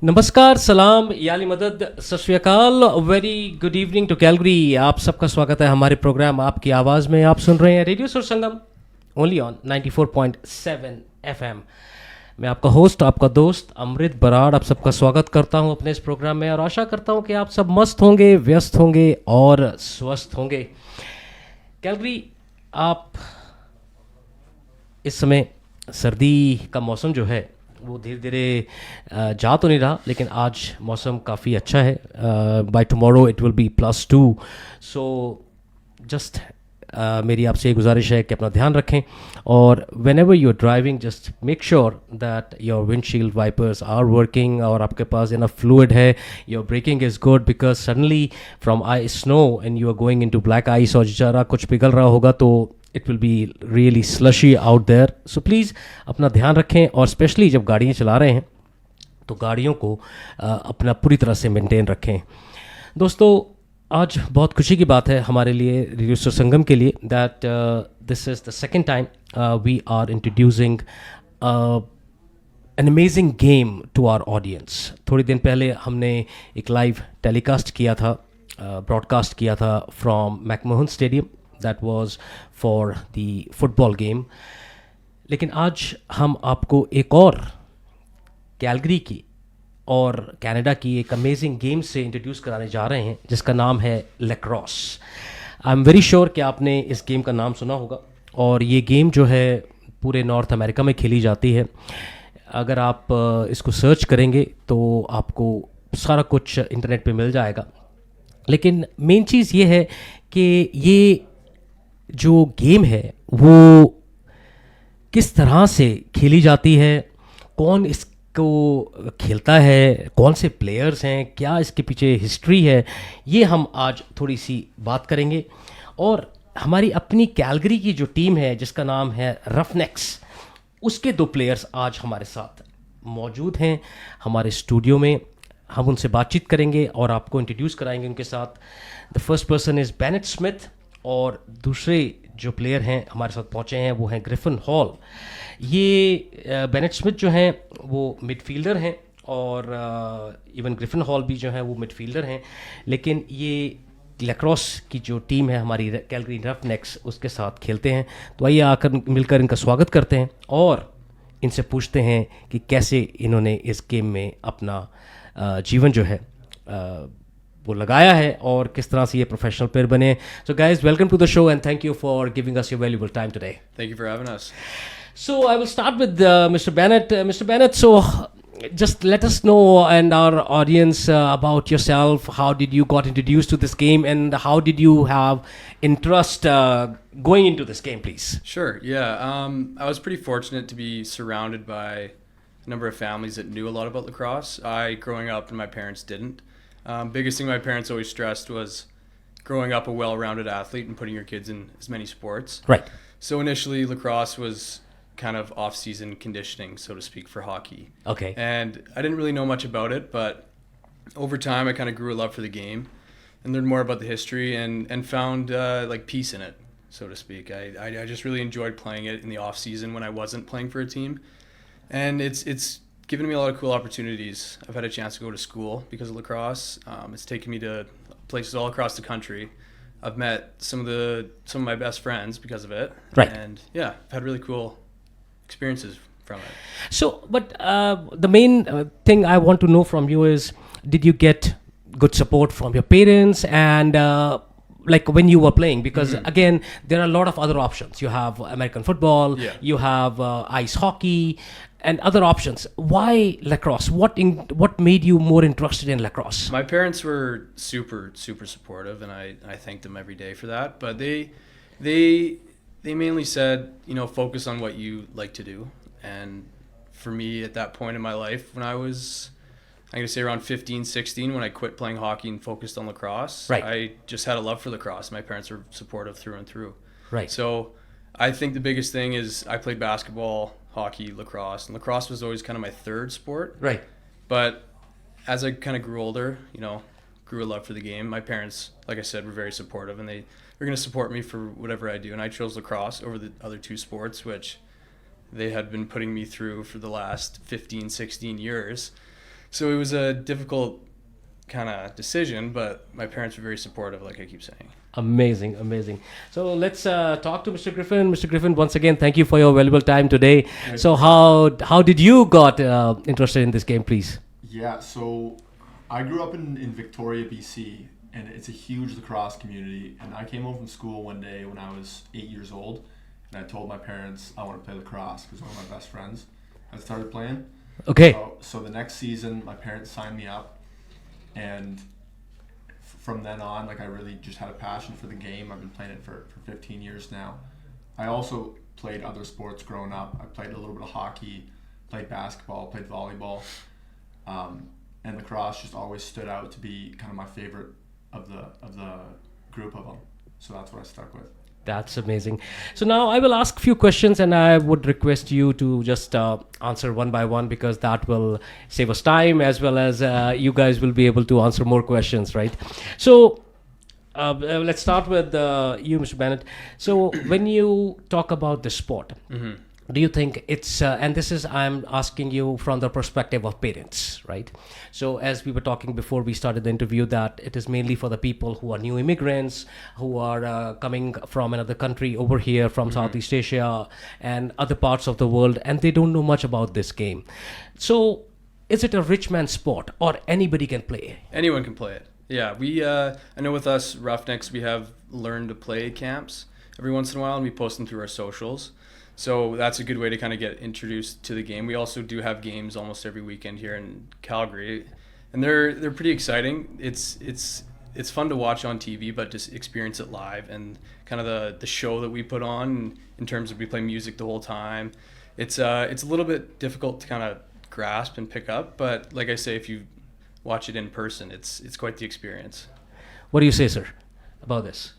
नमस्कार, सलाम, याली मदद, सत श्री अकाल, very good evening to Calgary. आप सबका स्वागत है हमारे प्रोग्राम आपकी आवाज़ में। आप सुन रहे हैं radio Sursangam only on 94.7 FM. मैं आपका होस्ट, आपका दोस्त अमृत बराड़ आप सबका स्वागत करता हूं अपने इस प्रोग्राम में और आशा करता हूं कि आप सब मस्त होंगे, व्यस्त होंगे और स्वस्थ होंगे। कैलगरी, आप इस समय सर्दी का मौसम जो है वो धीरे धीरे जा तो नहीं रहा, लेकिन आज मौसम काफ़ी अच्छा है। By tomorrow it will B +2। So just मेरी आपसे ये गुजारिश है कि अपना ध्यान रखें और whenever you are driving just make sure that your windshield wipers are working और आपके पास इनफ फ्लूइड है, your braking is good, because suddenly from I snow and you are going into black ice और जरा कुछ पिघल रहा होगा तो it will be really slushy out there. So please अपना ध्यान रखें और स्पेशली जब गाड़ियाँ चला रहे हैं तो गाड़ियों को अपना पूरी तरह से मेंटेन रखें। दोस्तों, आज बहुत खुशी की बात है हमारे लिए, रेडियो सुरसंगम के लिए, that this is the second time we are introducing an amazing game to our audience. थोड़ी दिन पहले हमने एक लाइव टेलीकास्ट किया था, ब्रॉडकास्ट किया था from McMahon stadium, that was for the football game. लेकिन आज हम आपको एक और कैलगरी की और कनाडा की एक अमेजिंग गेम से इंट्रोड्यूस कराने जा रहे हैं जिसका नाम है lacrosse. I am very sure कि आपने इस गेम का नाम सुना होगा और ये गेम जो है पूरे नॉर्थ अमेरिका में खेली जाती है। अगर आप इसको सर्च करेंगे तो आपको सारा कुछ इंटरनेट पे मिल जाएगा। लेकिन मेन चीज़ ये है कि ये जो गेम है वो किस तरह से खेली जाती है, कौन इसको खेलता है, कौन से प्लेयर्स हैं, क्या इसके पीछे हिस्ट्री है, ये हम आज थोड़ी सी बात करेंगे। और हमारी अपनी कैलगरी की जो टीम है जिसका नाम है रफनेक्स, उसके 2 प्लेयर्स आज हमारे साथ मौजूद हैं हमारे स्टूडियो में। हम उनसे बातचीत करेंगे और आपको इंट्रोड्यूस कराएंगे उनके साथ। The first person is Bennett Smith और दूसरे जो प्लेयर हैं हमारे साथ पहुंचे हैं वो हैं ग्रिफिन हॉल। ये बेनेट स्मिथ जो हैं वो मिडफील्डर हैं और इवन ग्रिफिन हॉल भी जो है वो मिडफील्डर हैं, लेकिन ये लैक्रोस की जो टीम है हमारी कैलगरी रफनेक्स उसके साथ खेलते हैं। तो आइए आकर मिलकर इनका स्वागत करते हैं और इनसे पूछते हैं कि कैसे इन्होंने इस गेम में अपना जीवन जो है वो लगाया है और किस तरह से ये प्रोफेशनल प्लेयर बने। So guys, welcome to the show and thank you for giving us your valuable time today. Thank you for having us. So I will start with Mr. Bennett. Mr. Bennett, so just let us know and our audience about yourself. How did you got introduced to this game and how did you have interest going into this game, please? Sure, yeah. I was pretty fortunate to be surrounded by a number of families that knew a lot about lacrosse. Growing up, and my parents didn't. Biggest thing my parents always stressed was growing up a well-rounded athlete and putting your kids in as many sports. Right. So initially, lacrosse was kind of off-season conditioning, so to speak, for hockey. Okay. And I didn't really know much about it, but over time, I kind of grew a love for the game and learned more about the history and found like peace in it, so to speak. I just really enjoyed playing it in the off-season when I wasn't playing for a team. And it's given me a lot of cool opportunities. I've had a chance to go to school because of lacrosse. It's taken me to places all across the country. I've met some of my best friends because of it. Right. And yeah, I've had really cool experiences from it. So, but the main thing I want to know from you is, did you get good support from your parents and like when you were playing? Because again, there are a lot of other options. You have American football, Yeah. you have ice hockey, and other options. Why lacrosse? What made you more interested in lacrosse? My parents were super supportive, and I thank them every day for that. But they mainly said, focus on what you like to do. And for me at that point in my life, when I was, I'm going to say around 15, 16, when I quit playing hockey and focused on lacrosse, Right. I just had a love for lacrosse. My parents were supportive through and through. Right. So I think the biggest thing is I played basketball, hockey, lacrosse, and lacrosse was always kind of my third sport. Right. But as I kind of grew older, grew a love for the game. My parents, like I said, were very supportive, and they were going to support me for whatever I do. And I chose lacrosse over the other 2 sports, which they had been putting me through for the last 15, 16 years. So it was a difficult kind of decision, but my parents were very supportive, like I keep saying. Amazing, amazing. So let's talk to Mr. Griffin. Mr. Griffin, once again, thank you for your valuable time today. So how did you got interested in this game, please? Yeah, so I grew up in Victoria, BC, and it's a huge lacrosse community. And I came home from school one day when I was 8 years old, and I told my parents I want to play lacrosse because one of my best friends had started playing. Okay. So the next season, my parents signed me up, and from then on, like I really just had a passion for the game. I've been playing it for 15 years now. I also played other sports growing up. I played a little bit of hockey, played basketball, played volleyball. And lacrosse just always stood out to be kind of my favorite of the group of them. So that's what I stuck with. That's amazing. So now I will ask few questions, and I would request you to just answer one by one, because that will save us time, as well as you guys will be able to answer more questions, right? So let's start with you, Mr. Bennett. So when you talk about the sport, do you think it's and this is, I'm asking you from the perspective of parents, right? So as we were talking before we started the interview, that it is mainly for the people who are new immigrants, who are coming from another country over here, from Southeast Asia and other parts of the world, and they don't know much about this game. So is it a rich man's sport, or anybody can play? Anyone can play it. Yeah, we I know with us Roughnecks, we have learn to play camps every once in a while, and we post them through our socials. So that's a good way to kind of get introduced to the game. We also do have games almost every weekend here in Calgary, and they're pretty exciting. It's fun to watch on TV, but just experience it live, and kind of the show that we put on in terms of we play music the whole time. It's a little bit difficult to kind of grasp and pick up, but like I say, if you watch it in person, it's quite the experience. What do you say, sir, about this?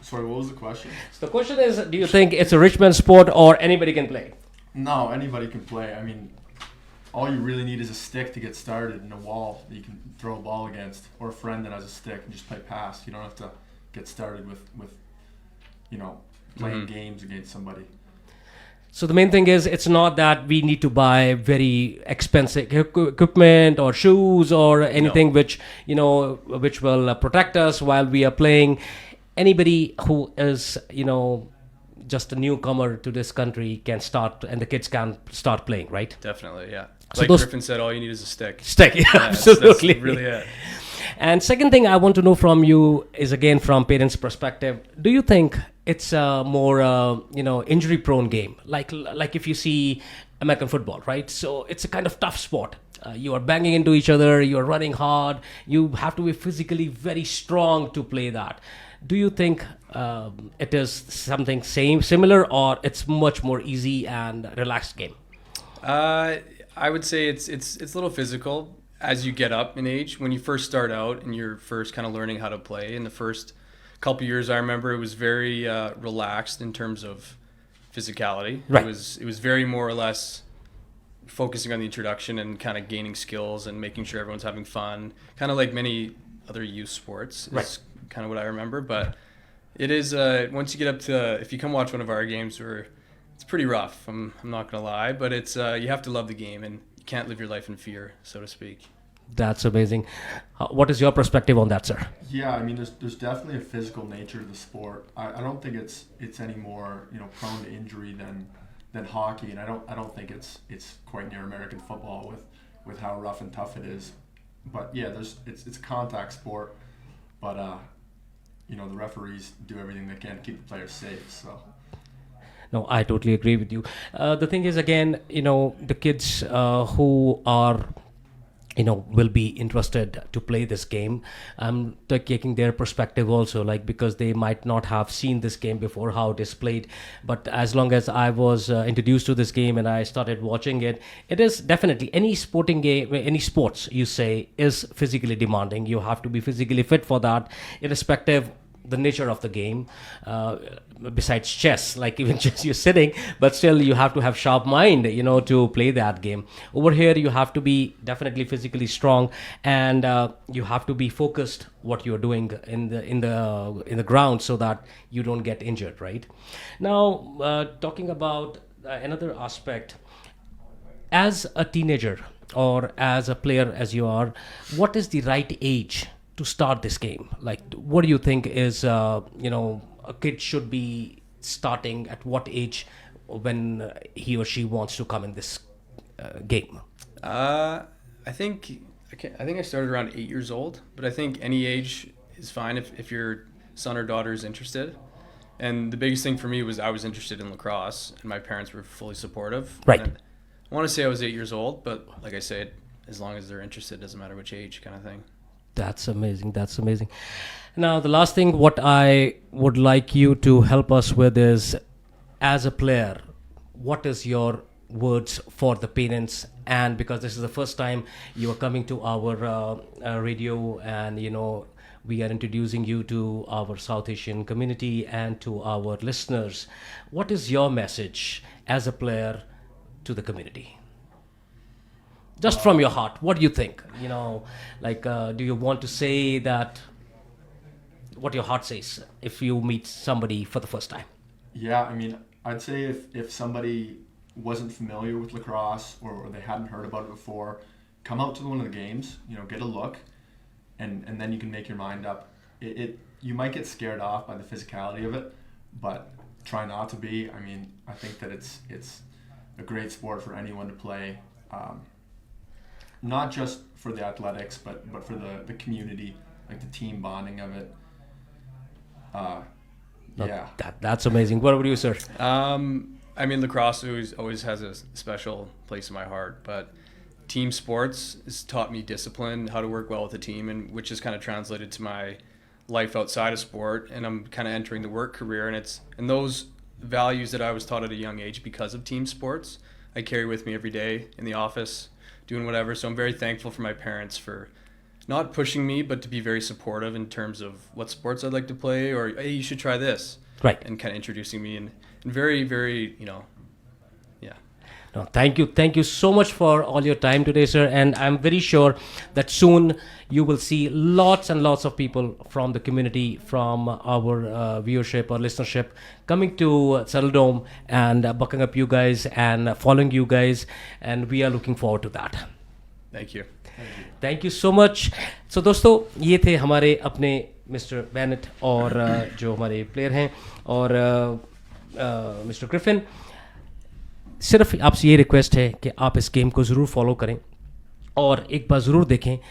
Sorry, what was the question? So the question is, do you think it's a rich man's sport, or anybody can play? No, anybody can play. I mean, all you really need is a stick to get started and a wall that you can throw a ball against, or a friend that has a stick and just play pass. You don't have to get started with playing games against somebody. So the main thing is, it's not that we need to buy very expensive equipment or shoes or anything which will protect us while we are playing. Anybody who is just a newcomer to this country can start, and the kids can start playing, right? Definitely, yeah. So Like Griffin said, all you need is a stick. Yeah, absolutely. That's really it. And second thing I want to know from you is, again, from parents' perspective, do you think it's a more injury prone game, like if you see American football, right? So it's a kind of tough sport. You are banging into each other, you are running hard, you have to be physically very strong to play that. Do you think it is something similar, or it's much more easy and relaxed game? I would say it's a little physical as you get up in age. When you first start out and you're first kind of learning how to play, in the first couple years, I remember it was very relaxed in terms of physicality. Right. It was very more or less focusing on the introduction and kind of gaining skills and making sure everyone's having fun, kind of like many other youth sports. Right. Kind of what I remember, but it is once you get up to, if you come watch one of our games, it's pretty rough. I'm not gonna lie, but it's you have to love the game, and you can't live your life in fear, so to speak. That's amazing. What is your perspective on that, sir? Yeah, I mean, there's definitely a physical nature to the sport. I don't think it's any more prone to injury than hockey, and I don't think it's quite near American football with how rough and tough it is. But yeah, it's a contact sport, but the referees do everything they can to keep the players safe. So. No, I totally agree with you. The thing is, again, the kids who are, will be interested to play this game. I'm taking their perspective also, because they might not have seen this game before, how it is played. But as long as I was introduced to this game and I started watching it, it is definitely, any sporting game, any sports you say, is physically demanding. You have to be physically fit for that, irrespective the nature of the game. Besides chess, even chess you're sitting, but still you have to have sharp mind to play that game. Over here you have to be definitely physically strong, and you have to be focused what you're doing in the ground, so that you don't get injured, right? Now talking about another aspect, as a teenager, or as a player as you are, what is the right age to start this game? Like, what do you think is, a kid should be starting at what age when he or she wants to come in this game? I think I think I started around 8 years old, but I think any age is fine if your son or daughter is interested. And the biggest thing for me was I was interested in lacrosse, and my parents were fully supportive. Right. And I want to say I was 8 years old, but like I said, as long as they're interested, doesn't matter which age, kind of thing. That's amazing. That's amazing. Now, the last thing what I would like you to help us with is, as a player, what is your words for the parents? And because this is the first time you are coming to our radio, and we are introducing you to our South Asian community and to our listeners, what is your message as a player to the community? Just from your heart, what do you think? Do you want to say that what your heart says if you meet somebody for the first time? Yeah, I mean, I'd say if somebody wasn't familiar with lacrosse or they hadn't heard about it before, come out to one of the games, get a look, and then you can make your mind up. You might get scared off by the physicality of it, but try not to be. I mean, I think that it's a great sport for anyone to play, not just for the athletics, but for the community, like the team bonding of it. Yeah. That's amazing. What about you, sir? I mean, lacrosse always has a special place in my heart, but team sports has taught me discipline, how to work well with a team, and which is kind of translated to my life outside of sport. And I'm kind of entering the work career, and those values that I was taught at a young age because of team sports, I carry with me every day in the office, doing whatever. So I'm very thankful for my parents for not pushing me, but to be very supportive in terms of what sports I'd like to play, or hey, you should try this, right? And kind of introducing me and very, very, yeah. No, thank you so much for all your time today, sir. And I'm very sure that soon you will see lots and lots of people from the community, from our viewership or listenership, coming to Saddledome and bucking up you guys and following you guys. And we are looking forward to that. Thank you. Thank you so much. So दोस्तों, ये थे हमारे अपने mister बैनेट और जो हमारे player हैं, और मिस्टर ग्रिफिन. सिर्फ आपसे ये रिक्वेस्ट है कि आप इस गेम को ज़रूर फॉलो करें और एक बार ज़रूर देखें